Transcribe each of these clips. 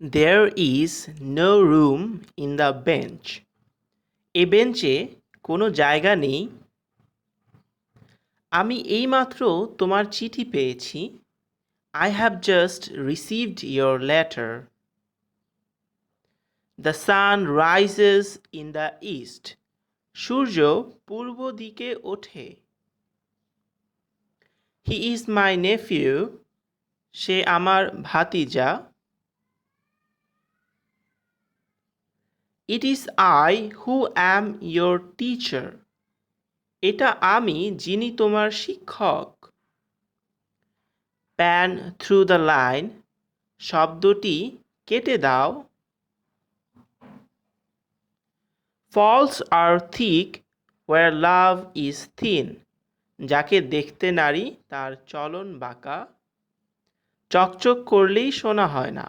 There is no room in the bench. এ বেঞ্চে কোনো জায়গা নেই। আমি এইমাত্র তোমার চিঠি পেয়েছি। I have just received your letter. The sun rises in the east. সূর্য পূর্ব দিকে ওঠে। He is my nephew. সে আমার ভাতিজা। It is I who am your teacher. এটা আমি যিনি তোমার শিক্ষক। Pan through the line. শব্দটি কেটে দাও। Falls are thick where love is thin. যাকে দেখতে নারী তার চলন বাঁকা। চকচক করলেই সোনা হয় না।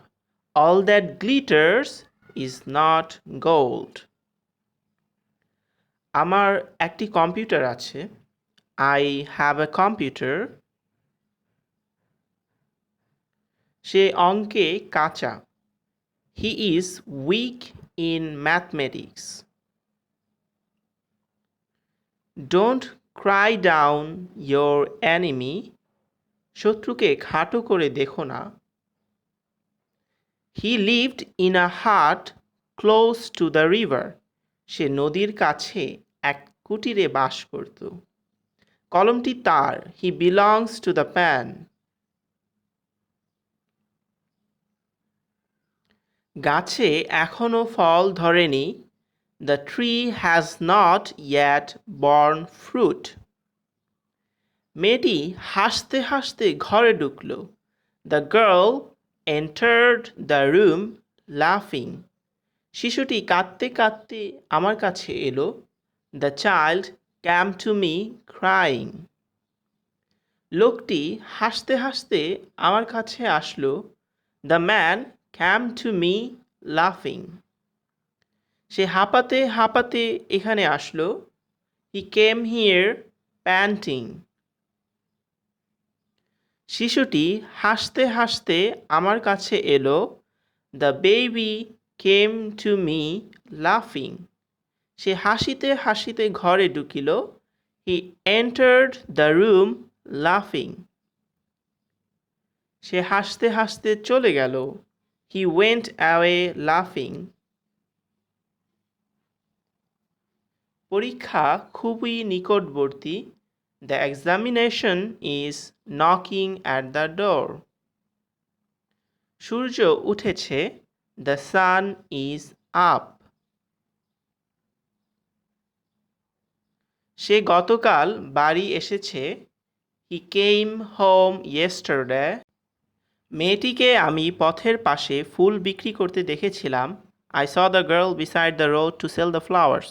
All that glitters is not gold. আমার একটি কম্পিউটার আছে। I have a computer. সে অঙ্কে কাঁচা। He is weak in mathematics. Don't cry down your enemy. শত্রুকে খাটো করে দেখো না। He lived in a hut close to the river. সে নদীর কাছে এক কুটিরে বাস করত। কলমটি তার। He belongs to the pen. গাছে এখনো ফল ধরেনি। The tree has not yet borne fruit. মেয়েটি হাসতে হাসতে ঘরে ঢুকল। The girl entered the room laughing. শিশুটি কাঁদতে কাঁদতে আমার কাছে এলো। The child came to me crying. লোকটি হাসতে হাসতে আমার কাছে আসলো। The man came to me laughing. সে হাঁপাতে হাঁপাতে এখানে আসলো। He came here panting. শিশুটি হাসতে হাসতে আমার কাছে এলো। The baby came to me laughing. সে হাসিতে হাসিতে ঘরে ঢুকিল। He entered the room laughing. সে হাসতে হাসতে চলে গেল। He went away laughing. পরীক্ষা খুবই নিকটবর্তী। The examination is knocking at the door. সূর্য উঠেছে। The sun is up. সে গতকাল বাড়ি এসেছে। He came home yesterday. মেয়েটিকে আমি পথের পাশে ফুল বিক্রি করতে দেখেছিলাম। I saw the girl beside the road to sell the flowers.